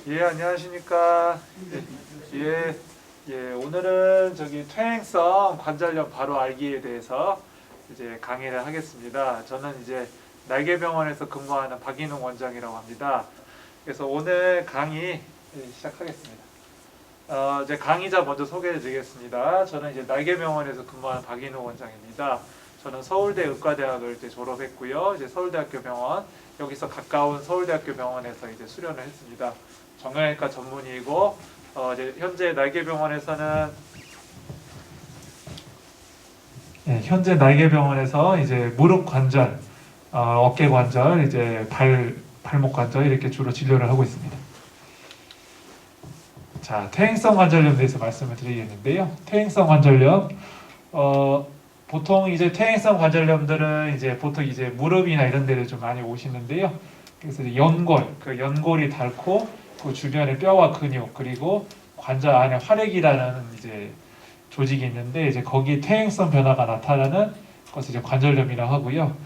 예, 안녕하십니까. 예, 오늘은 퇴행성 관절염 바로 알기에 대해서 이제 강의를 하겠습니다. 저는 이제 날개병원에서 근무하는 박인웅 원장이라고 합니다. 그래서 오늘 강의 시작하겠습니다. 이제 강의자 먼저 소개해 드리겠습니다. 저는 이제 날개병원에서 근무하는 박인웅 원장입니다. 저는 서울대 의과대학을 이제 졸업했고요. 이제 서울대학교 병원, 여기서 가까운 서울대학교 병원에서 이제 수련을 했습니다. 정형외과 전문의이고, 이제 현재 날개병원에서 이제 무릎 관절, 어깨 관절, 이제 발목 관절 이렇게 주로 진료를 하고 있습니다. 자, 퇴행성 관절염에 대해서 말씀을 드리겠는데요. 퇴행성 관절염, 보통 이제 퇴행성 관절염들은 이제 보통 이제 무릎이나 이런 데를 좀 많이 오시는데요. 그래서 이제 연골이 닳고 그 주변에 뼈와 근육 그리고 관절 안에 활액이라는 이제 조직이 있는데 이제 거기 퇴행성 변화가 나타나는 것을 이제 관절염이라고 하고요.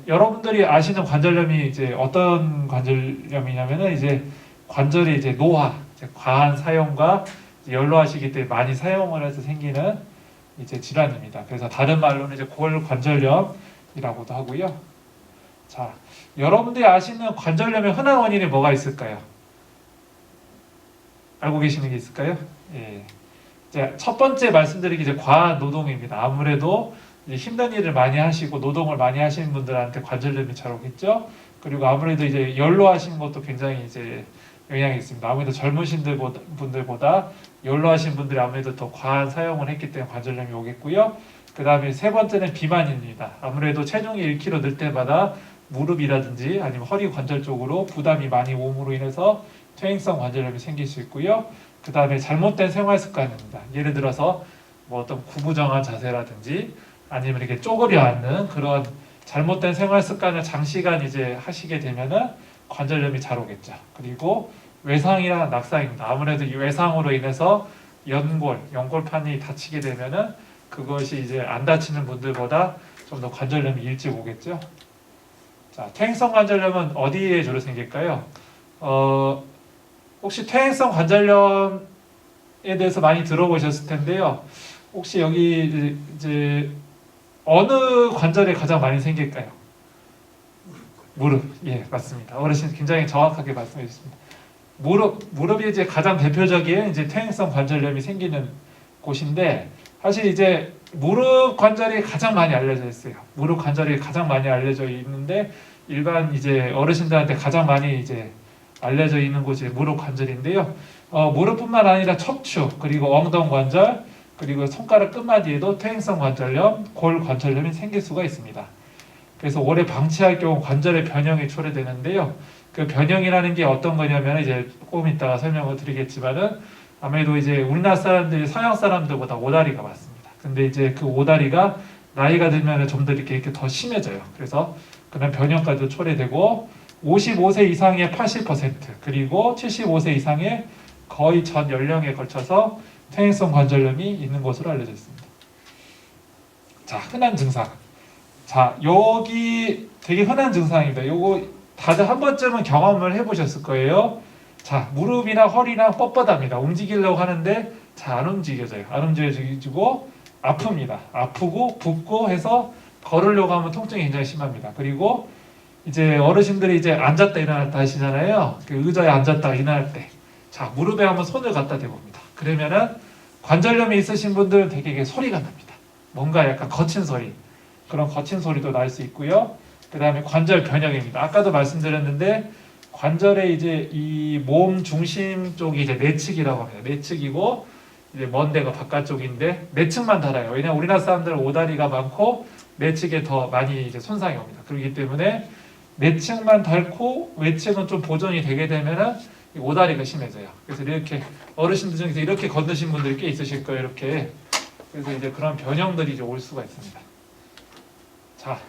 여러분들이 아시는 관절염이 이제 어떤 관절염이냐면은 이제 관절이 이제 노화, 이제 과한 사용과 연로하시기 때문에 많이 사용을 해서 생기는 이제 질환입니다. 그래서 다른 말로는 이제 골관절염이라고도 하고요. 자, 여러분들이 아시는 관절염의 흔한 원인이 뭐가 있을까요? 알고 계시는 게 있을까요? 예. 이제 첫 번째 말씀드리기 이제 과한 노동입니다. 아무래도 이제 힘든 일을 많이 하시고 노동을 많이 하시는 분들한테 관절염이 잘 오겠죠. 그리고 아무래도 이제 연로하신 것도 굉장히 이제 영향이 있습니다. 아무래도 젊으신 분들보다 연로하신 분들이 아무래도 더 과한 사용을 했기 때문에 관절염이 오겠고요. 그 다음에 세 번째는 비만입니다. 아무래도 체중이 1kg 늘 때마다 무릎이라든지 아니면 허리 관절 쪽으로 부담이 많이 오므로 인해서 퇴행성 관절염이 생길 수 있고요. 그 다음에 잘못된 생활 습관입니다. 예를 들어서 뭐 어떤 구부정한 자세라든지 아니면 이렇게 쪼그려 앉는 그런 잘못된 생활 습관을 장시간 이제 하시게 되면은 관절염이 잘 오겠죠. 그리고 외상이나 낙상입니다. 아무래도 이 외상으로 인해서 연골판이 다치게 되면은 그것이 이제 안 다치는 분들보다 좀 더 관절염이 일찍 오겠죠. 자, 퇴행성 관절염은 어디에 주로 생길까요? 혹시 퇴행성 관절염에 대해서 많이 들어보셨을 텐데요. 혹시 여기 이제 어느 관절에 가장 많이 생길까요? 무릎. 예, 맞습니다. 어르신 굉장히 정확하게 말씀해 주셨습니다. 무릎이 이제 가장 대표적인 이제 퇴행성 관절염이 생기는 곳인데 사실 이제 무릎 관절이 가장 많이 알려져 있어요. 무릎 관절이 가장 많이 알려져 있는데 일반 이제 어르신들한테 가장 많이 이제 알려져 있는 곳이 무릎 관절인데요. 무릎뿐만 아니라 척추 그리고 엉덩 관절 그리고 손가락 끝마디에도 퇴행성 관절염, 골 관절염이 생길 수가 있습니다. 그래서 오래 방치할 경우 관절의 변형이 초래되는데요. 그 변형이라는 게 어떤 거냐면 이제 조금 이따가 설명을 드리겠지만은 아무래도 이제 우리나라 사람들이 서양 사람들보다 오다리가 많습니다. 근데 이제 그 오다리가 나이가 들면 좀 더 이렇게 더 심해져요. 그래서 그런 변형까지도 초래되고 55세 이상의 80% 그리고 75세 이상의 거의 전 연령에 걸쳐서 퇴행성 관절염이 있는 것으로 알려져 있습니다. 자, 흔한 증상. 자, 여기 되게 흔한 증상입니다. 요거 다들 한 번쯤은 경험을 해보셨을 거예요. 자, 무릎이나 허리나 뻣뻣합니다. 움직이려고 하는데 잘 안 움직여져요. 안 움직여지고 아픕니다. 아프고 붓고 해서 걸으려고 하면 통증이 굉장히 심합니다. 그리고 이제 어르신들이 이제 앉았다 일어났다 하시잖아요. 그 의자에 앉았다 일어날 때, 자, 무릎에 한번 손을 갖다 대봅니다. 그러면은 관절염이 있으신 분들은 되게 이게 소리가 납니다. 뭔가 약간 거친 소리, 그런 거친 소리도 날 수 있고요. 그 다음에 관절 변형입니다. 아까도 말씀드렸는데 관절의 이제 이 몸 중심 쪽이 이제 내측이라고 합니다. 내측이고 이제 먼 데가 바깥쪽인데 내측만 닳아요. 왜냐하면 우리나라 사람들은 오다리가 많고 내측에 더 많이 이제 손상이 옵니다. 그렇기 때문에 내측만 닳고 외측은 좀 보존이 되게 되면은 오다리가 심해져요. 그래서 이렇게 어르신들 중에서 이렇게 건드신 분들이 꽤 있으실 거예요. 이렇게. 그래서 이제 그런 변형들이 이제 올 수가 있습니다. 자,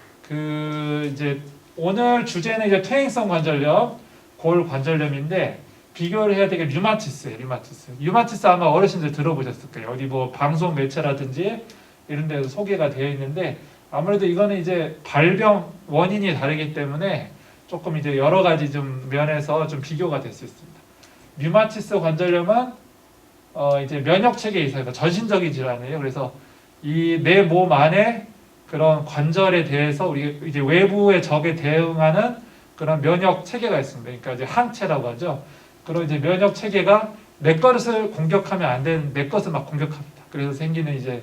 이제 오늘 주제는 이제 퇴행성 관절염, 골 관절염인데 비교를 해야 되게 류마티스예요. 류마티스 아마 어르신들 들어보셨을 거예요. 어디 뭐 방송 매체라든지 이런 데서 소개가 되어 있는데 아무래도 이거는 이제 발병 원인이 다르기 때문에 조금 이제 여러 가지 좀 면에서 좀 비교가 될 수 있습니다. 류마티스 관절염은 이제 면역 체계에 있어서 전신적인 질환이에요. 그래서 이 내 몸 안에 그런 관절에 대해서 우리 이제 외부의 적에 대응하는 그런 면역 체계가 있습니다. 그러니까 이제 항체라고 하죠. 그런 이제 면역 체계가 내 것을 공격하면 안 되는 내 것을 막 공격합니다. 그래서 생기는 이제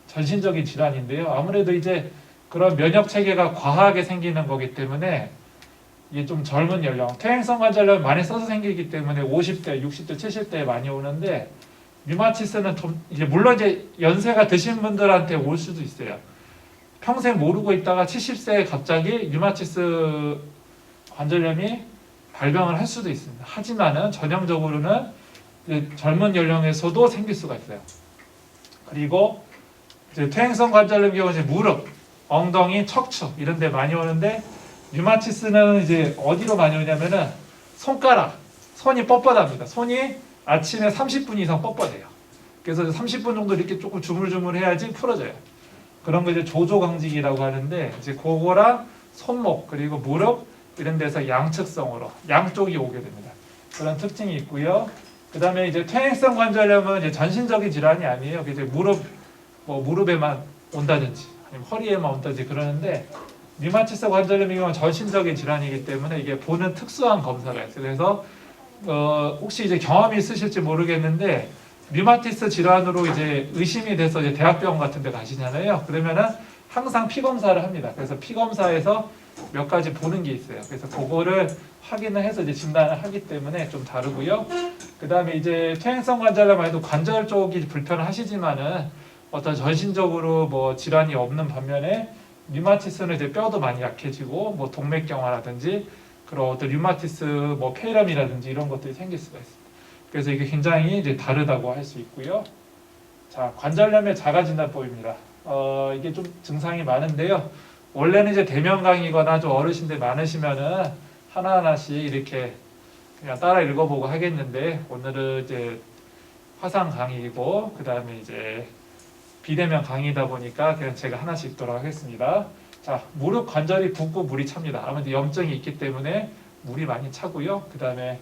전신적인 질환인데요. 아무래도 이제 그런 면역 체계가 과하게 생기는 거기 때문에 이게 좀 젊은 연령, 퇴행성 관절염 많이 써서 생기기 때문에 50대, 60대, 70대에 많이 오는데 류마티스는 좀 이제 물론 이제 연세가 드신 분들한테 올 수도 있어요. 평생 모르고 있다가 70세에 갑자기 류마티스 관절염이 발병을 할 수도 있습니다. 하지만은 전형적으로는 젊은 연령에서도 생길 수가 있어요. 그리고 이제 퇴행성 관절염 경우 이제 무릎, 엉덩이, 척추 이런 데 많이 오는데 류마티스는 이제 어디로 많이 오냐면은 손가락, 손이 뻣뻣합니다. 손이 아침에 30분 이상 뻣뻣해요. 그래서 30분 정도 이렇게 조금 주물주물 해야지 풀어져요. 그런 거 이제 조조강직이라고 하는데 이제 그거랑 손목 그리고 무릎 이런 데서 양측성으로 양쪽이 오게 됩니다. 그런 특징이 있고요. 그다음에 이제 퇴행성 관절염은 이제 전신적인 질환이 아니에요. 이제 무릎에만 온다든지 아니면 허리에만 온다든지 그러는데 류마티스 관절염이 전신적인 질환이기 때문에 이게 보는 특수한 검사가 있어요. 그래서 혹시 이제 경험이 있으실지 모르겠는데 류마티스 질환으로 이제 의심이 돼서 이제 대학병원 같은 데 가시잖아요. 그러면은 항상 피 검사를 합니다. 그래서 피 검사에서 몇 가지 보는 게 있어요. 그래서 그거를 확인을 해서 이제 진단을 하기 때문에 좀 다르고요. 그다음에 이제 퇴행성 관절염 해도 관절 쪽이 불편을 하시지만은 어떤 전신적으로 뭐 질환이 없는 반면에 류마티스는 이제 뼈도 많이 약해지고 뭐 동맥경화라든지 그런 어떤 류마티스 뭐 폐렴이라든지 이런 것들이 생길 수가 있습니다. 그래서 이게 굉장히 이제 다르다고 할 수 있고요. 자, 관절염의 자가진단법입니다. 이게 좀 증상이 많은데요. 원래는 이제 대면 강의거나 좀 어르신들 많으시면은 하나하나씩 이렇게 그냥 따라 읽어보고 하겠는데 오늘은 이제 화상 강의이고 그 다음에 이제 비대면 강의다 보니까 그냥 제가 하나씩 읽도록 하겠습니다. 자, 무릎 관절이 붓고 물이 찹니다. 아무래도 염증이 있기 때문에 물이 많이 차고요. 그 다음에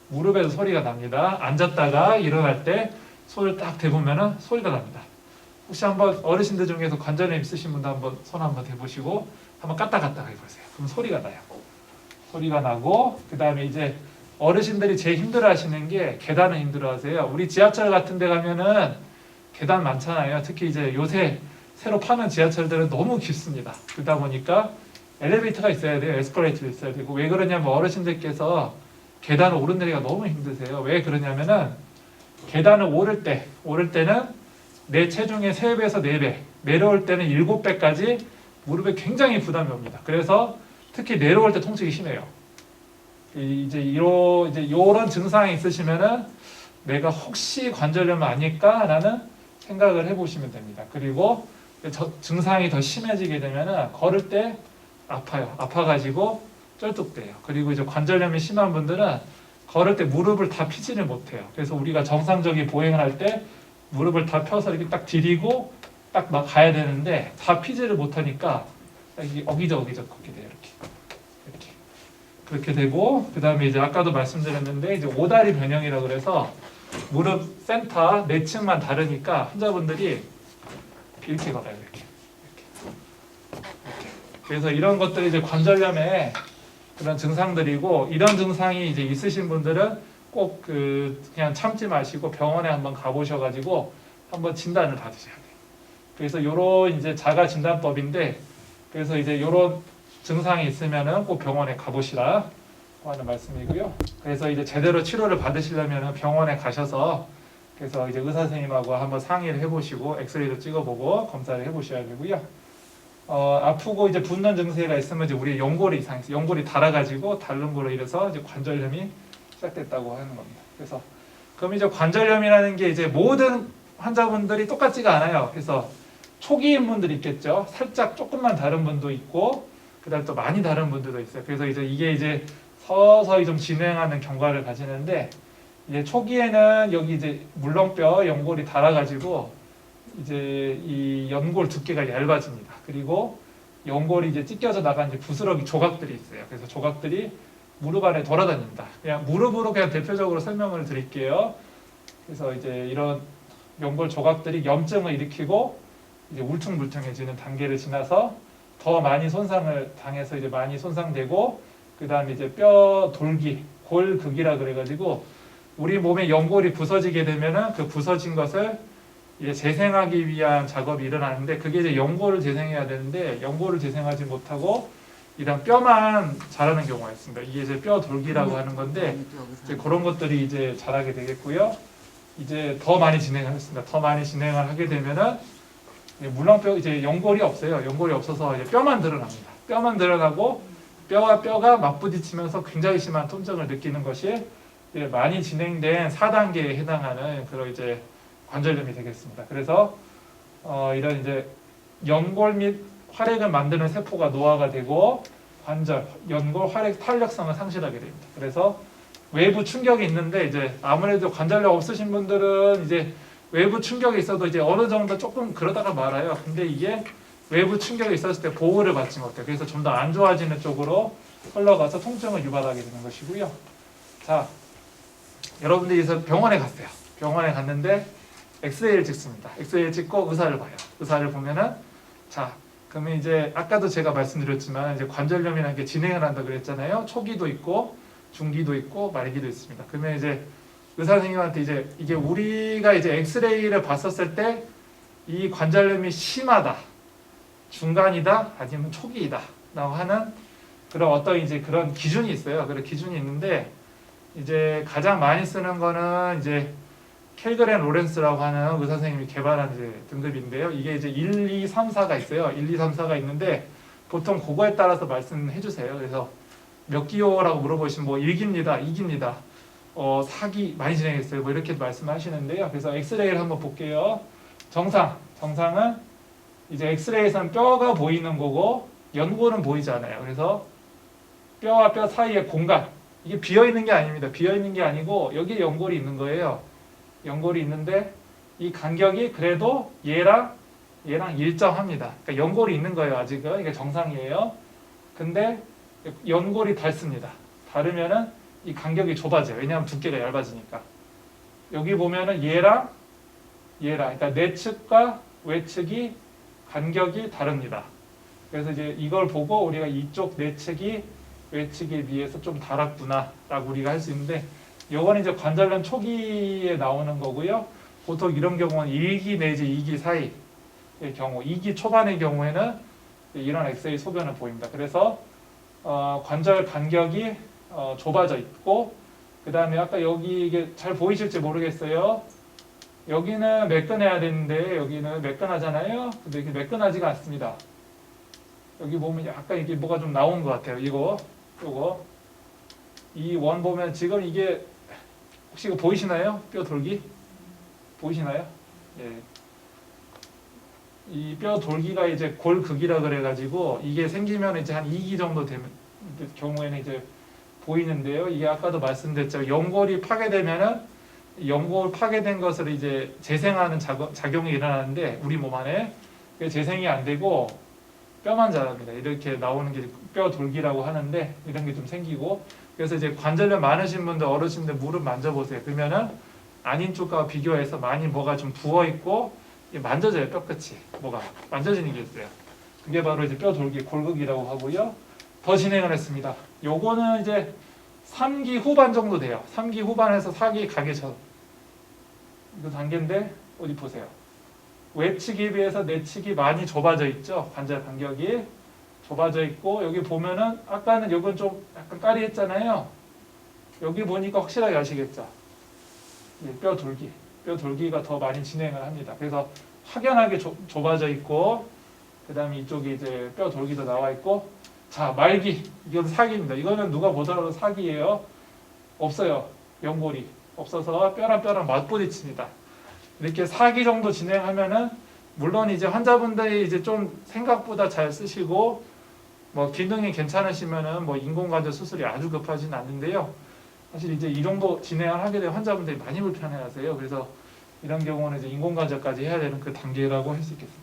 무릎에서 소리가 납니다. 앉았다가 일어날 때 손을 딱 대보면은 소리가 납니다. 혹시 한번 어르신들 중에서 관절염 있으신 분도 한번 손 한번 대보시고 한번 까딱까딱 해보세요. 그럼 소리가 나요. 소리가 나고 그 다음에 이제 어르신들이 제일 힘들어하시는 게 계단을 힘들어하세요. 우리 지하철 같은 데 가면은 계단 많잖아요. 특히 이제 요새 새로 파는 지하철들은 너무 깊습니다. 그러다 보니까 엘리베이터가 있어야 돼요. 에스컬레이터가 있어야 되고 왜 그러냐면 어르신들께서 계단을 오르내리기가 너무 힘드세요. 왜 그러냐면은 계단을 오를 때는 내 체중의 3배에서 4배, 내려올 때는 7배까지 무릎에 굉장히 부담이 옵니다. 그래서 특히 내려올 때 통증이 심해요. 이제 이런 증상이 있으시면은 내가 혹시 관절염 아닐까라는 생각을 해보시면 됩니다. 그리고 증상이 더 심해지게 되면은 걸을 때 아파요. 아파가지고 쩔뚝대요. 그리고 이제 관절염이 심한 분들은 걸을 때 무릎을 다 펴지를 못해요. 그래서 우리가 정상적인 보행을 할 때 무릎을 다 펴서 이렇게 딱 디디고 딱 막 가야 되는데 다 피지를 못하니까 이게 어기적 걷게 돼요. 이렇게 그렇게 되고 그 다음에 이제 아까도 말씀드렸는데 이제 오다리 변형이라고 그래서 무릎 센터 내층만 다르니까 환자분들이 이렇게 걸어요. 이렇게. 그래서 이런 것들이 이제 관절염의 그런 증상들이고 이런 증상이 이제 있으신 분들은 꼭 그냥 참지 마시고 병원에 한번 가보셔가지고 한번 진단을 받으셔야 돼요. 그래서 요런 이제 자가 진단법인데 그래서 이제 요런 증상이 있으면은 꼭 병원에 가보시라 하는 말씀이고요. 그래서 이제 제대로 치료를 받으시려면 병원에 가셔서 그래서 이제 의사 선생님하고 한번 상의를 해보시고 엑스레이도 찍어보고 검사를 해보셔야 되고요. 아프고 이제 붓는 증세가 있으면 이제 우리 연골이 이상해서 연골이 닳아가지고 닳는 거로 인해서 이제 관절염이 시작됐다고 하는 겁니다. 그래서 그럼 이제 관절염이라는 게 이제 모든 환자분들이 똑같지가 않아요. 그래서 초기인 분들이 있겠죠. 살짝 조금만 다른 분도 있고 그다음 또 많이 다른 분들도 있어요. 그래서 이제 이게 이제 서서히 좀 진행하는 경과를 가지는데 이제 초기에는 여기 이제 물렁뼈 연골이 닳아가지고 이제 이 연골 두께가 얇아집니다. 그리고 연골이 이제 찢겨져 나간 이제 부스러기 조각들이 있어요. 그래서 조각들이 무릎 안에 돌아다닙니다. 그냥 무릎으로 그냥 대표적으로 설명을 드릴게요. 그래서 이제 이런 연골 조각들이 염증을 일으키고 이제 울퉁불퉁해지는 단계를 지나서 더 많이 손상을 당해서 이제 많이 손상되고 그 다음에 이제 뼈 돌기, 골극이라 그래가지고 우리 몸의 연골이 부서지게 되면은 그 부서진 것을 이제 재생하기 위한 작업이 일어나는데 그게 이제 연골을 재생해야 되는데 연골을 재생하지 못하고 이런 뼈만 자라는 경우가 있습니다. 이게 이제 뼈 돌기라고 하는 건데 이제 그런 것들이 이제 자라게 되겠고요. 이제 더 많이 진행하겠습니다. 더 많이 진행을 하게 되면은 물렁뼈 이제 연골이 없어요. 연골이 없어서 이제 뼈만 드러납니다. 뼈만 드러나고 뼈와 뼈가 맞부딪히면서 굉장히 심한 통증을 느끼는 것이 이제 많이 진행된 4단계에 해당하는 그런 이제 관절염이 되겠습니다. 그래서 이런 이제 연골 및 활액을 만드는 세포가 노화가 되고 관절, 연골, 활액 탄력성을 상실하게 됩니다. 그래서 외부 충격이 있는데 이제 아무래도 관절염 없으신 분들은 이제 외부 충격이 있어도 이제 어느 정도 조금 그러다가 말아요. 근데 이게 외부 충격이 있었을 때 보호를 받지 못해요. 그래서 좀 더 안 좋아지는 쪽으로 흘러가서 통증을 유발하게 되는 것이고요. 자, 여러분들이 병원에 갔어요. 병원에 갔는데 엑스레이를 찍습니다. 엑스레이를 찍고 의사를 봐요. 의사를 보면은 자, 그러면 이제 아까도 제가 말씀드렸지만 이제 관절염이라는 게 진행을 한다 그랬잖아요. 초기도 있고 중기도 있고 말기도 있습니다. 그러면 이제 의사 선생님한테 이제 이게 우리가 이제 엑스레이를 봤었을 때 이 관절염이 심하다, 중간이다, 아니면 초기이다라고 하는 그런 어떤 이제 그런 기준이 있어요. 그런 기준이 있는데 이제 가장 많이 쓰는 거는 이제 켈그렌 로렌스라고 하는 의사 선생님이 개발한 이제 등급인데요. 이게 이제 1, 2, 3, 4가 있어요. 1, 2, 3, 4가 있는데 보통 그거에 따라서 말씀해 주세요. 그래서 몇 기호라고 물어보시면 뭐 1기입니다, 2기입니다. 4기 많이 진행했어요. 뭐 이렇게 말씀하시는데요. 그래서 엑스레이를 한번 볼게요. 정상은 이제 엑스레이에서는 뼈가 보이는 거고 연골은 보이지 않아요. 그래서 뼈와 뼈 사이의 공간 이게 비어 있는 게 아닙니다. 비어 있는 게 아니고 여기에 연골이 있는 거예요. 연골이 있는데 이 간격이 그래도 얘랑 일정합니다. 그러니까 연골이 있는 거예요. 아직은 이게 정상이에요. 근데 연골이 닳습니다. 닳으면은 이 간격이 좁아져요. 왜냐하면 두께가 얇아지니까. 여기 보면은 얘랑 그러니까 내측과 외측이 간격이 다릅니다. 그래서 이제 이걸 보고 우리가 이쪽 내측이 외측에 비해서 좀 달았구나라고 우리가 할 수 있는데 이건 이제 관절염 초기에 나오는 거고요. 보통 이런 경우는 1기 내지 2기 사이의 경우, 2기 초반의 경우에는 이런 엑스레이 소변을 보입니다. 그래서 관절 간격이 좁아져 있고 그 다음에 아까 여기 이게 잘 보이실지 모르겠어요. 여기는 매끈해야 되는데 여기는 매끈하잖아요. 근데 이게 매끈하지가 않습니다. 여기 보면 약간 이게 뭐가 좀 나온 것 같아요. 요거 이 원 보면 지금 이게 혹시 이거 보이시나요? 뼈 돌기 보이시나요? 예. 이 뼈 돌기가 이제 골극이라 그래가지고 이게 생기면 이제 한 2기 정도 되면 경우에는 이제 보이는데요. 이게 아까도 말씀드렸죠. 연골이 파괴되면은 연골 파괴된 것을 이제 재생하는 작용이 일어나는데 우리 몸 안에 그게 재생이 안 되고 뼈만 자랍니다. 이렇게 나오는 게 뼈 돌기라고 하는데 이런 게 좀 생기고 그래서 이제 관절염 많으신 분들 어르신들 무릎 만져보세요. 그러면은 아닌 쪽과 비교해서 많이 뭐가 좀 부어 있고 만져져요. 뼈끝이 뭐가 만져지는 게 있어요. 그게 바로 이제 뼈 돌기 골극이라고 하고요. 더 진행을 했습니다. 요거는 이제 3기 후반 정도 돼요. 3기 후반에서 4기 가기 전 이거 단계인데 어디 보세요. 외측에 비해서 내측이 많이 좁아져 있죠. 관절 간격이 좁아져 있고 여기 보면은 아까는 이건 좀 약간 까리했잖아요. 여기 보니까 확실하게 아시겠죠. 뼈 돌기가 더 많이 진행을 합니다. 그래서 확연하게 좁아져 있고 그 다음에 이쪽에 이제 뼈 돌기도 나와 있고 자 말기 이건 사기입니다. 이거는 누가 보더라도 사기예요. 없어요. 연골이 없어서 뼈랑 맞부딪힙니다. 이렇게 4기 정도 진행하면은 물론 이제 환자분들이 이제 좀 생각보다 잘 쓰시고 뭐 기능이 괜찮으시면은 뭐 인공관절 수술이 아주 급하지는 않는데요. 사실 이제 이 정도 진행을 하게 되면 환자분들이 많이 불편해하세요. 그래서 이런 경우는 이제 인공관절까지 해야 되는 그 단계라고 할 수 있겠습니다.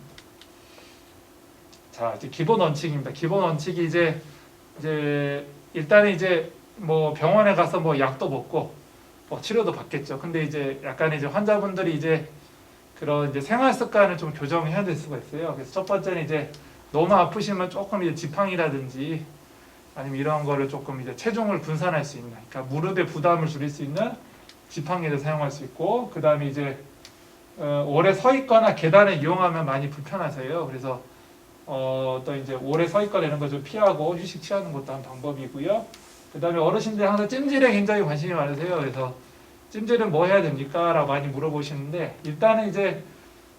자, 이제 기본 원칙입니다. 기본 원칙이 이제 일단은 이제 뭐 병원에 가서 뭐 약도 먹고 뭐 치료도 받겠죠. 근데 이제 약간 이제 환자분들이 이제 그런 이제 생활 습관을 좀 교정해야 될 수가 있어요. 그래서 첫 번째는 이제 너무 아프시면 조금 이제 지팡이라든지 아니면 이런 거를 조금 이제 체중을 분산할 수 있는, 그러니까 무릎에 부담을 줄일 수 있는 지팡이를 사용할 수 있고, 그 다음에 이제 오래 서 있거나 계단을 이용하면 많이 불편하세요. 그래서 또 이제 오래 서 있거나 이런 거 좀 피하고 휴식 취하는 것도 한 방법이고요. 그 다음에 어르신들이 항상 찜질에 굉장히 관심이 많으세요. 그래서 찜질은 뭐 해야 됩니까? 라고 많이 물어보시는데, 일단은 이제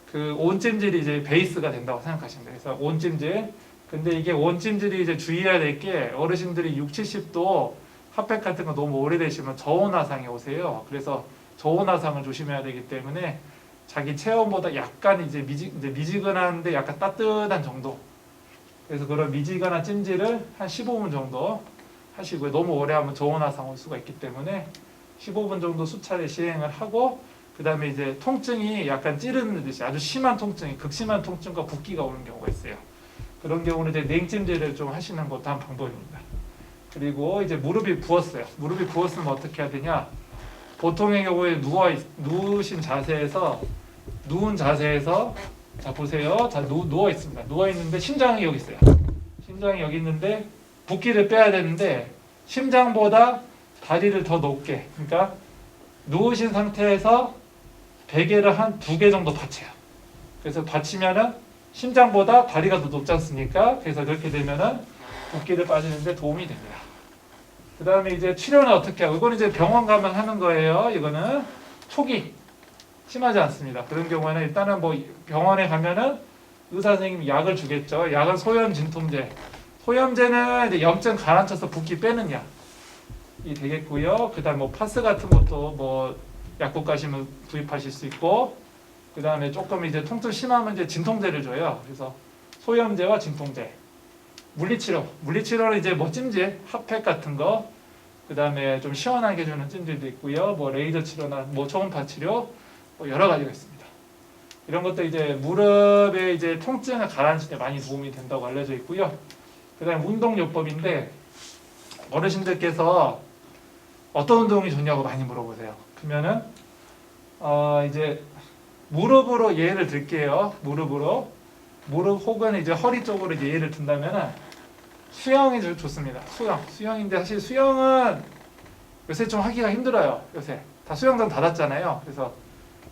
그 온찜질이 이제 베이스가 된다고 생각하시면 돼요. 그래서 온찜질. 근데 이게 온찜질이 이제 주의해야 될 게, 어르신들이 60, 70도 핫팩 같은 거 너무 오래되시면 저온화상에 오세요. 그래서 저온화상을 조심해야 되기 때문에 자기 체온보다 약간 이제 미지근한데 약간 따뜻한 정도. 그래서 그런 미지근한 찜질을 한 15분 정도 하시고요. 너무 오래 하면 저온화상 올 수가 있기 때문에 15분 정도 수차례 시행을 하고, 그 다음에 이제 통증이 약간 찌르는 듯이 아주 심한 통증이, 극심한 통증과 붓기가 오는 경우가 있어요. 그런 경우는 이제 냉찜질을 좀 하시는 것도 한 방법입니다. 그리고 이제 무릎이 부었어요. 무릎이 부었으면 어떻게 해야 되냐? 보통의 경우에 누우신 자세에서, 누운 자세에서, 자 보세요. 자 누워 있습니다. 누워 있는데 심장이 여기 있어요. 심장이 여기 있는데 붓기를 빼야 되는데 심장보다 다리를 더 높게, 그러니까 누우신 상태에서 베개를 한 2개 정도 받쳐요. 그래서 받치면은 심장보다 다리가 더 높지 않습니까? 그래서 그렇게 되면은 붓기를 빠지는데 도움이 됩니다. 그 다음에 이제 치료는 어떻게 하고, 이거는 이제 병원 가면 하는 거예요. 이거는 초기 심하지 않습니다. 그런 경우에는 일단은 뭐 병원에 가면은 의사 선생님이 약을 주겠죠. 약은 소염 진통제. 소염제는 이제 염증 가라앉혀서 붓기 빼는 약이 되겠고요. 그 다음 뭐 파스 같은 것도 뭐 약국 가시면 구입하실 수 있고, 그 다음에 조금 이제 통증 심하면 이제 진통제를 줘요. 그래서 소염제와 진통제. 물리치료는 이제 뭐 찜질, 핫팩 같은 거, 그 다음에 좀 시원하게 주는 찜질도 있고요. 뭐 레이저 치료나 뭐 초음파 치료, 뭐 여러 가지가 있습니다. 이런 것도 이제 무릎의 이제 통증을 가라앉힐 때 많이 도움이 된다고 알려져 있고요. 그 다음에 운동요법인데, 어르신들께서 어떤 운동이 좋냐고 많이 물어보세요. 그러면은 이제 무릎으로 예를 들게요. 무릎 혹은 이제 허리 쪽으로 예를 든다면은 수영이 좋습니다. 수영인데 사실 수영은 요새 좀 하기가 힘들어요. 요새 다 수영장 닫았잖아요. 그래서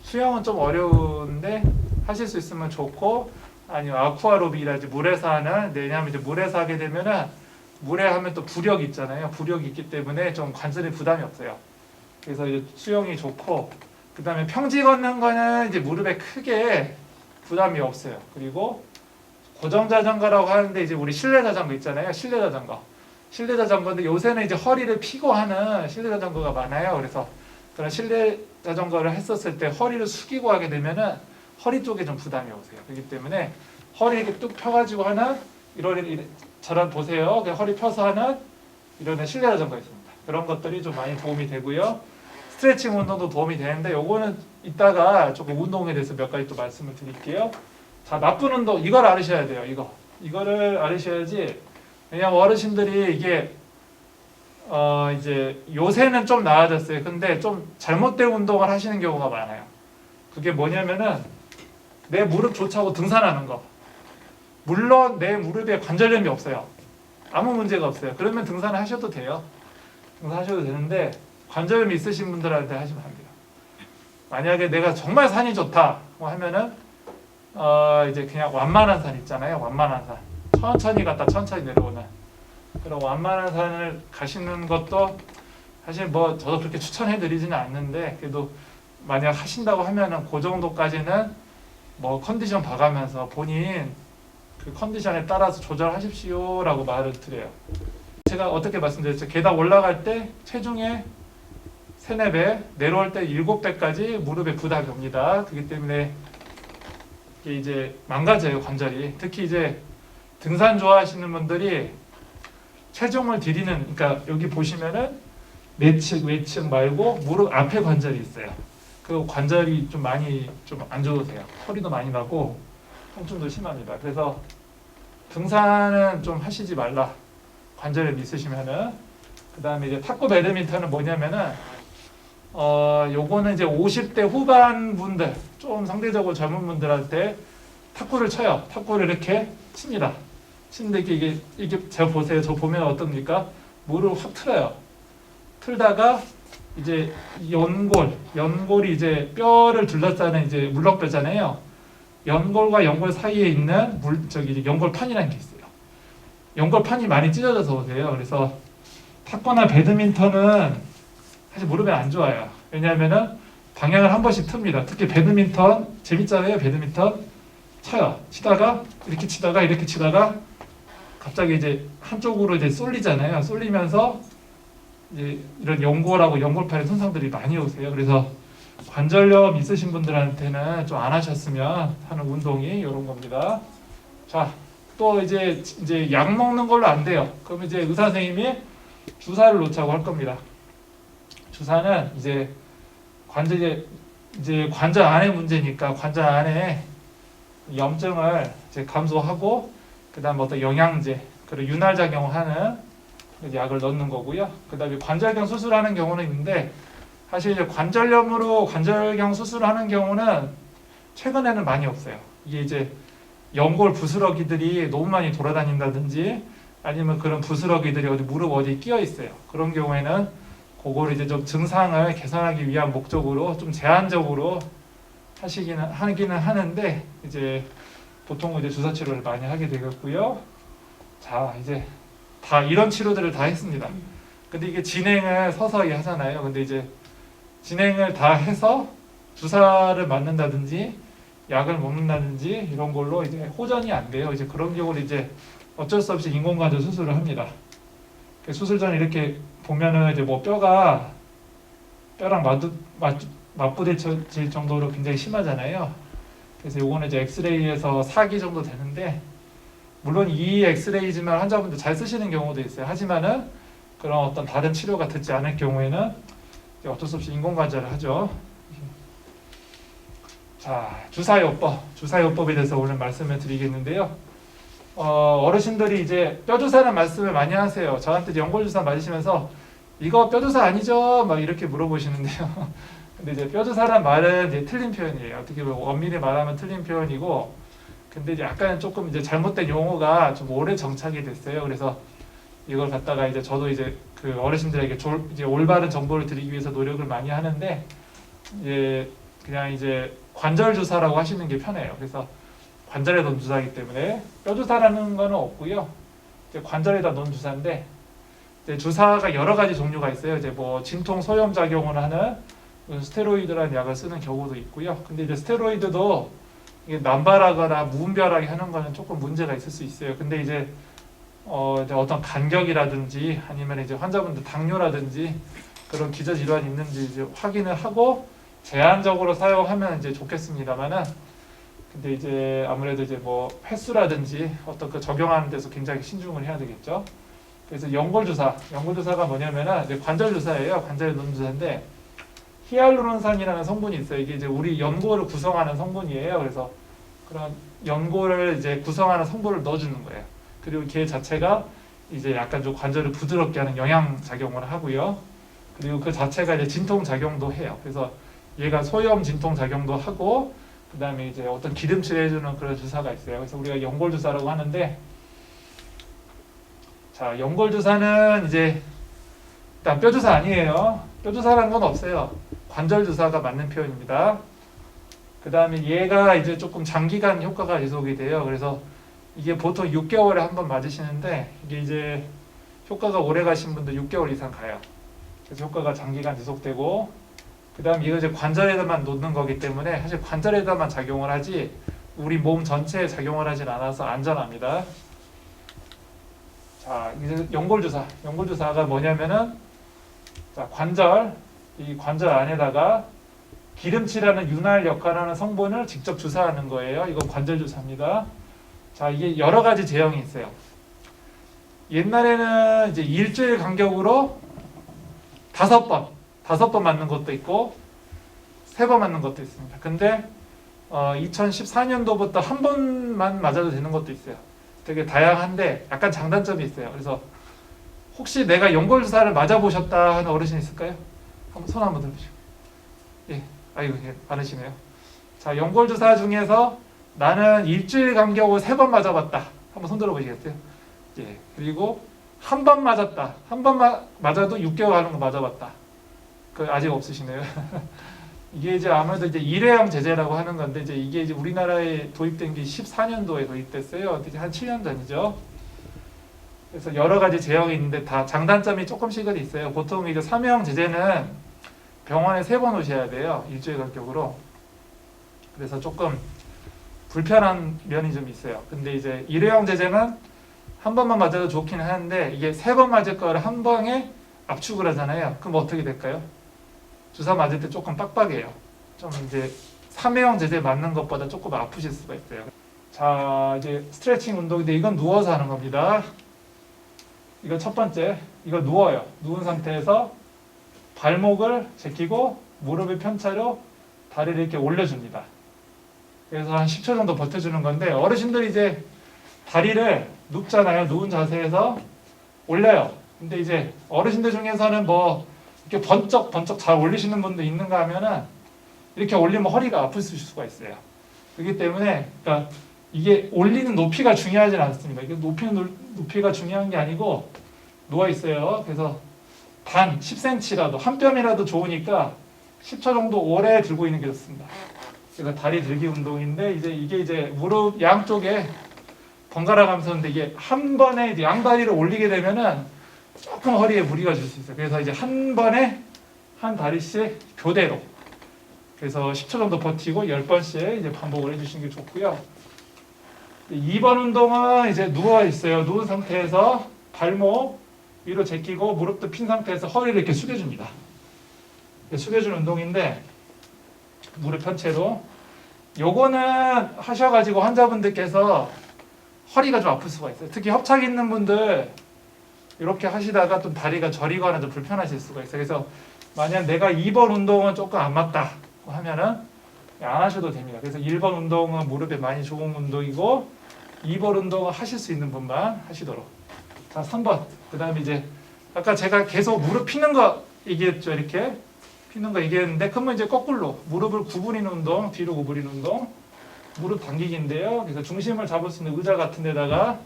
수영은 좀 어려운데 하실 수 있으면 좋고, 아니면 아쿠아로빅이라든지 물에서 하는, 왜냐하면 이제 물에서 하게 되면은 물에 하면 또 부력이 있잖아요. 부력이 있기 때문에 좀 관절에 부담이 없어요. 그래서 이제 수영이 좋고, 그 다음에 평지 걷는 거는 이제 무릎에 크게 부담이 없어요. 그리고 고정 자전거라고 하는데, 이제 우리 실내 자전거 있잖아요. 실내 자전거인데 요새는 이제 허리를 피고 하는 실내 자전거가 많아요. 그래서 그런 실내 자전거를 했었을 때 허리를 숙이고 하게 되면은 허리 쪽에 좀 부담이 오세요. 그렇기 때문에 허리 이렇게 뚝 펴가지고 하는 저런 보세요. 허리 펴서 하는 이런 실내 자전거 있습니다. 그런 것들이 좀 많이 도움이 되고요. 스트레칭 운동도 도움이 되는데, 요거는 이따가 조금 운동에 대해서 몇 가지 또 말씀을 드릴게요. 자, 나쁜 운동, 이걸 알으셔야 돼요. 이거를 알으셔야지. 왜냐면 어르신들이 이게 이제 요새는 좀 나아졌어요. 근데 좀 잘못된 운동을 하시는 경우가 많아요. 그게 뭐냐면은 내 무릎 좋자고 등산하는 거. 물론 내 무릎에 관절염이 없어요. 아무 문제가 없어요. 그러면 등산을 하셔도 돼요. 등산하셔도 되는데 관절염이 있으신 분들한테 하시면 안 돼요. 만약에 내가 정말 산이 좋다 하면은 이제 그냥 완만한 산 있잖아요. 완만한 산. 천천히 갔다 천천히 내려오는 그런 완만한 산을 가시는 것도 사실 뭐 저도 그렇게 추천해드리지는 않는데, 그래도 만약 하신다고 하면은 그 정도까지는 뭐 컨디션 봐가면서 본인 그 컨디션에 따라서 조절하십시오라고 말을 드려요. 제가 어떻게 말씀드렸죠? 계단 올라갈 때 체중의 3, 4배, 내려올 때 7배까지 무릎에 부담이 옵니다. 그렇기 때문에 이게 이제 망가져요, 관절이. 특히 이제 등산 좋아하시는 분들이 체중을 들이는, 그러니까 여기 보시면은 내측, 외측 말고 무릎 앞에 관절이 있어요. 그 관절이 좀 많이 좀 안 좋으세요. 허리도 많이 나고 통증도 심합니다. 그래서 등산은 좀 하시지 말라. 관절염 있으시면은. 그다음에 이제 탁구 배드민턴은 뭐냐면은 요거는 이제 50대 후반 분들, 좀 상대적으로 젊은 분들한테 탁구를 쳐요. 탁구를 이렇게 칩니다. 치는데 이게 제가 보세요. 저 보면 어떻습니까? 물을 확 틀어요. 틀다가 이제 연골이 이제 뼈를 둘러싸는 이제 물렁뼈잖아요. 연골과 연골 사이에 있는 연골판이라는 게 있어요. 연골판이 많이 찢어져서 오세요. 그래서 탁구나 배드민턴은 사실 무릎에 안 좋아요. 왜냐하면은 방향을 한 번씩 틉니다. 특히 배드민턴 재밌잖아요. 배드민턴 쳐요. 치다가 이렇게 치다가 갑자기 이제 한쪽으로 이제 쏠리잖아요. 쏠리면서 이제 이런 연골하고 연골판에 손상들이 많이 오세요. 그래서 관절염 있으신 분들한테는 좀 안 하셨으면 하는 운동이 이런 겁니다. 자, 또 이제 약 먹는 걸로 안 돼요. 그럼 이제 의사 선생님이 주사를 놓자고 할 겁니다. 주사는 이제 관절 안에 문제니까 관절 안에 염증을 이제 감소하고 그다음 어떤 영양제 그리고 윤활 작용하는 약을 넣는 거고요. 그다음에 관절경 수술하는 경우는 있는데 사실 이제 관절염으로 관절경 수술하는 경우는 최근에는 많이 없어요. 이게 이제 연골 부스러기들이 너무 많이 돌아다닌다든지 아니면 그런 부스러기들이 무릎 어디 끼어 있어요. 그런 경우에는 그거를 이제 좀 증상을 개선하기 위한 목적으로 좀 제한적으로 하기는 하는데 이제 보통 이제 주사 치료를 많이 하게 되겠고요. 자, 이제 다 이런 치료들을 다 했습니다. 근데 이게 진행을 서서히 하잖아요. 근데 이제 진행을 다 해서 주사를 맞는다든지 약을 먹는다든지 이런 걸로 이제 호전이 안 돼요. 이제 그런 경우를 이제 어쩔 수 없이 인공관절 수술을 합니다. 수술 전에 이렇게 보면은 이제 뭐 뼈랑 맞부딪힐 정도로 굉장히 심하잖아요. 그래서 요거는 이제 엑스레이에서 4기 정도 되는데 물론 이 엑스레이지만 환자분들 잘 쓰시는 경우도 있어요. 하지만은 그런 어떤 다른 치료가 듣지 않을 경우에는 어쩔 수 없이 인공관절을 하죠. 자, 주사요법에 대해서 오늘 말씀을 드리겠는데요. 어르신들이 이제 뼈주사라는 말씀을 많이 하세요. 저한테 연골주사 맞으시면서 이거 뼈주사 아니죠? 막 이렇게 물어보시는데요. 근데 이제 뼈주사란 말은 이제 틀린 표현이에요. 어떻게 보면 엄밀히 말하면 틀린 표현이고, 근데 이제 약간 조금 이제 잘못된 용어가 좀 오래 정착이 됐어요. 그래서 이걸 갖다가 이제 저도 이제 그 어르신들에게 이제 올바른 정보를 드리기 위해서 노력을 많이 하는데, 이제 그냥 이제 관절 주사라고 하시는 게 편해요. 그래서 관절에 넣은 주사이기 때문에 뼈주사라는 거는 없고요. 이제 관절에다 넣은 주사인데 이제 주사가 여러 가지 종류가 있어요. 이제 뭐 진통 소염 작용을 하는 스테로이드라는 약을 쓰는 경우도 있고요. 근데 이제 스테로이드도 이게 남발하거나 무분별하게 하는 거는 조금 문제가 있을 수 있어요. 근데 이제 어떤 간격이라든지 아니면 이제 환자분들 당뇨라든지 그런 기저 질환이 있는지 이제 확인을 하고 제한적으로 사용하면 이제 좋겠습니다만은 근데 이제 아무래도 이제 뭐 횟수라든지 어떤 그 적용하는 데서 굉장히 신중을 해야 되겠죠. 그래서 연골주사가 뭐냐면은 이제 관절 주사예요. 관절에 넣는 주사인데 히알루론산이라는 성분이 있어요. 이게 이제 우리 연골을 구성하는 성분이에요. 그래서 그런 연골을 이제 구성하는 성분을 넣어주는 거예요. 그리고 걔 자체가 이제 약간 좀 관절을 부드럽게 하는 영양 작용을 하고요. 그리고 그 자체가 이제 진통 작용도 해요. 그래서 얘가 소염 진통 작용도 하고 그 다음에 이제 어떤 기름칠 해주는 그런 주사가 있어요. 그래서 우리가 연골주사라고 하는데, 자, 연골주사는 이제 일단 뼈주사 아니에요. 뼈주사라는 건 없어요. 관절주사가 맞는 표현입니다. 그 다음에 얘가 이제 조금 장기간 효과가 지속이 돼요. 그래서 이게 보통 6개월에 한 번 맞으시는데 이게 이제 효과가 오래 가신 분들 6개월 이상 가요. 그래서 효과가 장기간 지속되고 그 다음 이거 이제 관절에다만 놓는 거기 때문에 사실 관절에다만 작용을 하지 우리 몸 전체에 작용을 하진 않아서 안전합니다. 자, 이제 연골주사가 뭐냐면은 자, 이 관절 안에다가 기름칠하는 윤활 역할하는 성분을 직접 주사하는 거예요. 이건 관절주사입니다. 자, 이게 여러 가지 제형이 있어요. 옛날에는 이제 일주일 간격으로 5번 맞는 것도 있고 3번 맞는 것도 있습니다. 근데 2014년도부터 한 번만 맞아도 되는 것도 있어요. 되게 다양한데 약간 장단점이 있어요. 그래서 혹시 내가 연골 주사를 맞아보셨다 하는 어르신 있을까요? 한번 손 한번 들어주시고. 예, 아이고 예, 많으시네요. 자, 연골 주사 중에서 나는 일주일 간격으로 3번 맞아봤다. 한번 손 들어보시겠어요? 예, 그리고 한 번 맞았다. 한 번 맞아도 6개월 하는 거 맞아봤다. 그 아직 없으시네요. 이게 이제 아무래도 이제 일회용 제재라고 하는 건데 이게 이제 우리나라에 도입된 게 14년도에 도입됐어요. 이제 한 7년 전이죠. 그래서 여러 가지 제형이 있는데 다 장단점이 조금씩은 있어요. 보통 이제 3형 제재는 병원에 3번 오셔야 돼요. 일주일 간격으로. 그래서 조금 불편한 면이 좀 있어요. 근데 이제 일회용 제재는 한 번만 맞아도 좋긴 하는데 이게 3번 맞을 거를 한 방에 압축을 하잖아요. 그럼 어떻게 될까요? 주사 맞을 때 조금 빡빡해요. 좀 이제 3회형 제재 맞는 것보다 조금 아프실 수가 있어요. 자, 이제 스트레칭 운동인데 이건 누워서 하는 겁니다. 이거 첫 번째, 이거 누워요. 누운 상태에서 발목을 제끼고 무릎을 편차로 다리를 이렇게 올려줍니다. 그래서 한 10초 정도 버텨주는 건데 어르신들이 이제 다리를 눕잖아요. 누운 자세에서 올려요. 근데 이제 어르신들 중에서는 뭐 이렇게 번쩍 잘 올리시는 분도 있는가 하면은 이렇게 올리면 허리가 아플 수가 있어요. 그렇기 때문에 그러니까 이게 올리는 높이가 중요하진 않습니다. 이게 높이가 중요한 게 아니고 누워 있어요. 그래서 단 10cm라도 한 뼘이라도 좋으니까 10초 정도 오래 들고 있는 게 좋습니다. 그래서 다리 들기 운동인데 이게 이제 무릎 양쪽에 번갈아 가면서 하는데 이게 한 번에 이제 양다리를 올리게 되면은 조금 허리에 무리가 줄 수 있어요. 그래서 이제 한 번에 한 다리씩 교대로. 그래서 10초 정도 버티고 10번씩 이제 반복을 해주시는 게 좋고요. 2번 운동은 이제 누워 있어요. 누운 상태에서 발목 위로 제끼고 무릎도 핀 상태에서 허리를 이렇게 숙여줍니다. 숙여주는 운동인데 무릎 편채로. 요거는 하셔가지고 환자분들께서 허리가 좀 아플 수가 있어요. 특히 협착 있는 분들 이렇게 하시다가 좀 다리가 저리거나 좀 불편하실 수가 있어요. 그래서 만약 내가 2번 운동은 조금 안 맞다 하면은 안 하셔도 됩니다. 그래서 1번 운동은 무릎에 많이 좋은 운동이고 2번 운동은 하실 수 있는 분만 하시도록. 자, 3번. 그 다음에 이제 아까 제가 계속 무릎 피는 거 얘기했죠. 이렇게 피는 거 얘기했는데 그러면 이제 거꾸로 무릎을 구부리는 운동, 뒤로 구부리는 운동, 무릎 당기기인데요. 그래서 중심을 잡을 수 있는 의자 같은 데다가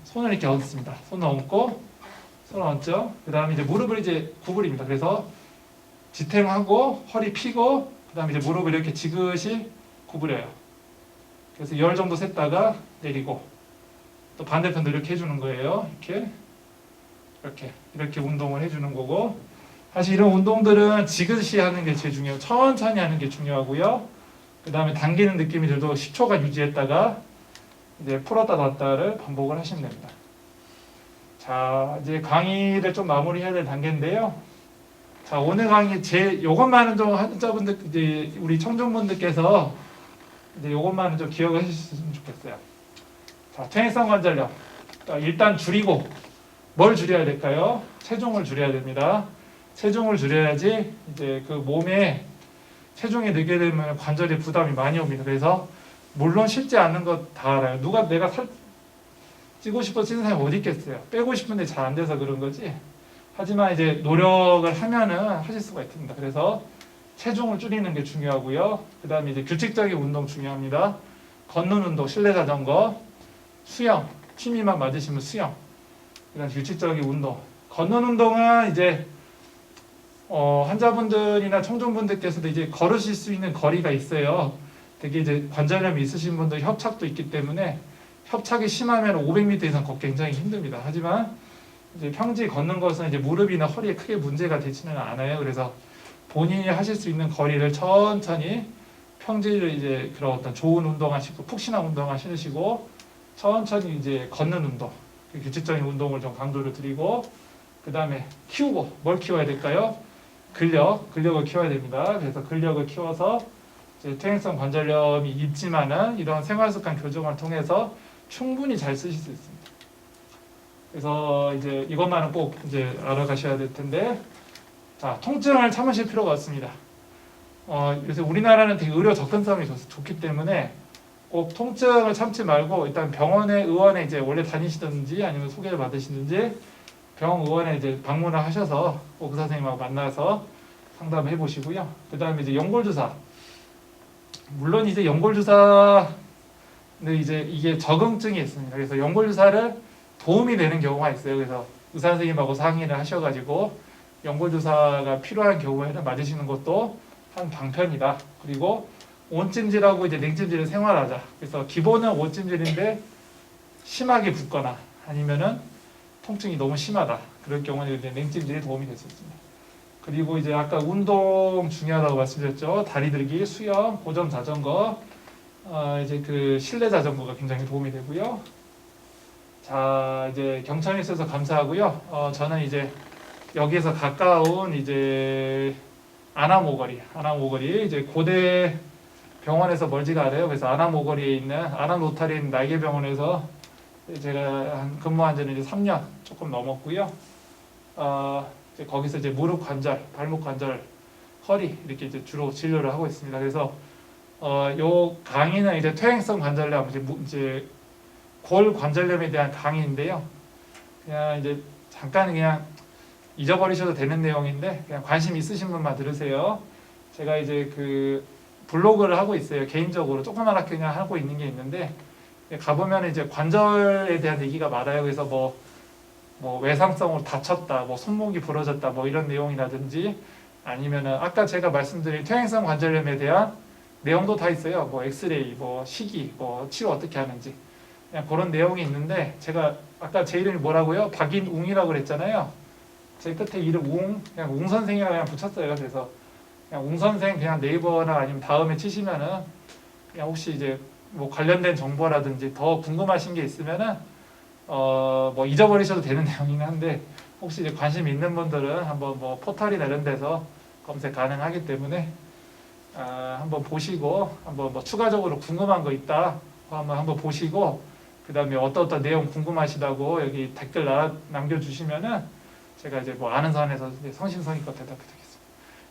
손을 이렇게 얹습니다. 손을 얹고 손을 얹죠. 그 다음에 이제 무릎을 이제 구부립니다. 그래서 지탱하고 허리 펴고 그 다음에 이제 무릎을 이렇게 지그시 구부려요. 그래서 10 정도 셌다가 내리고 또 반대편도 이렇게 해주는 거예요. 이렇게 운동을 해주는 거고 사실 이런 운동들은 지그시 하는 게 제일 중요해요. 천천히 하는 게 중요하고요. 그 다음에 당기는 느낌이 들도 10초간 유지했다가 이제 풀었다 놨다를 반복을 하시면 됩니다. 자, 이제 강의를 좀 마무리해야 될 단계인데요. 자, 오늘 강의 요것만은 좀 환자분들 이제 우리 청중분들께서 이제 요것만은 좀 기억을 해주셨으면 좋겠어요. 자, 퇴행성 관절염. 일단 줄이고 뭘 줄여야 될까요? 체중을 줄여야 됩니다. 체중을 줄여야지 이제 그 몸에 체중이 늘게 되면 관절에 부담이 많이 옵니다. 그래서 물론 쉽지 않은 거 다 알아요. 누가 내가 살 찌고 싶어 찌는 사람이 어디 있겠어요. 빼고 싶은데 잘 안 돼서 그런 거지. 하지만 이제 노력을 하면은 하실 수가 있습니다. 그래서 체중을 줄이는 게 중요하고요. 그 다음에 이제 규칙적인 운동 중요합니다. 걷는 운동, 실내 자전거, 수영, 취미만 맞으시면 수영. 이런 규칙적인 운동. 걷는 운동은 이제 환자분들이나 청중분들께서도 이제 걸으실 수 있는 거리가 있어요. 되게 이제 관절염이 있으신 분들 협착도 있기 때문에 협착이 심하면 500m 이상 걷기 굉장히 힘듭니다. 하지만 이제 평지 걷는 것은 이제 무릎이나 허리에 크게 문제가 되지는 않아요. 그래서 본인이 하실 수 있는 거리를 천천히 평지를 이제 그런 어떤 좋은 운동 하시고 푹신한 운동 하시고 천천히 이제 걷는 운동, 규칙적인 운동을 좀 강조를 드리고 그 다음에 키우고 뭘 키워야 될까요? 근력을 키워야 됩니다. 그래서 근력을 키워서 이제 퇴행성 관절염이 있지만은 이런 생활습관 교정을 통해서 충분히 잘 쓰실 수 있습니다. 그래서 이제 이것만은 꼭 이제 알아가셔야 될 텐데, 자, 통증을 참으실 필요가 없습니다. 요새 우리나라는 되게 의료 접근성이 좋기 때문에 꼭 통증을 참지 말고 일단 병원에 의원에 이제 원래 다니시든지 아니면 소개를 받으시든지 병원 의원에 이제 방문을 하셔서 꼭 의사 선생님하고 만나서 상담해 보시고요. 그 다음에 이제 연골주사. 물론 이제 연골주사는 이제 이게 적응증이 있습니다. 그래서 연골주사를 도움이 되는 경우가 있어요. 그래서 의사 선생님하고 상의를 하셔가지고 연골주사가 필요한 경우에는 맞으시는 것도 한 방편이다. 그리고 온찜질하고 이제 냉찜질을 생활하자. 그래서 기본은 온찜질인데 심하게 붓거나 아니면은 통증이 너무 심하다. 그럴 경우는 이제 냉찜질이 도움이 될 수 있습니다. 그리고 이제 아까 운동 중요하다고 말씀드렸죠. 다리 들기, 수영, 고전 자전거, 이제 그 실내 자전거가 굉장히 도움이 되고요. 자, 이제 경청해 주셔서 감사하고요. 저는 이제 여기에서 가까운 이제 안암오거리 이제 고대 병원에서 멀지가 않아요. 그래서 안암오거리에 있는 안암로타린 날개병원에서 제가 근무한 지는 이제 3년 조금 넘었고요. 이제 거기서 이제 무릎 관절, 발목 관절, 허리 이렇게 이제 주로 진료를 하고 있습니다. 그래서 요 강의는 이제 퇴행성 관절염, 이제 골 관절염에 대한 강의인데요. 그냥 이제 잠깐 그냥 잊어버리셔도 되는 내용인데 그냥 관심 있으신 분만 들으세요. 제가 이제 그 블로그를 하고 있어요. 개인적으로 조그맣게 그냥 하고 있는 게 있는데 가보면 이제 관절에 대한 얘기가 많아요. 그래서 뭐 외상성으로 다쳤다, 뭐 손목이 부러졌다, 뭐 이런 내용이라든지 아니면은 아까 제가 말씀드린 퇴행성 관절염에 대한 내용도 다 있어요. 뭐 엑스레이, 뭐 시기, 뭐 치료 어떻게 하는지 그냥 그런 내용이 있는데 제가 아까 제 이름이 뭐라고요? 박인웅이라고 그랬잖아요. 제 끝에 이름 그냥 웅 선생이라고 그냥 붙였어요. 그래서 그냥 웅 선생 그냥 네이버나 아니면 다음에 치시면은 그냥 혹시 이제 뭐 관련된 정보라든지 더 궁금하신 게 있으면은 뭐 잊어버리셔도 되는 내용이긴 한데 혹시 이제 관심 있는 분들은 한번 뭐 포털이나 이런 데서 검색 가능하기 때문에 한번 보시고 한번 뭐 추가적으로 궁금한 거 있다 한번 보시고 그 다음에 어떤 내용 궁금하시다고 여기 댓글 남겨주시면은 제가 이제 뭐 아는 선에서 성심성의껏 대답해 드리겠습니다.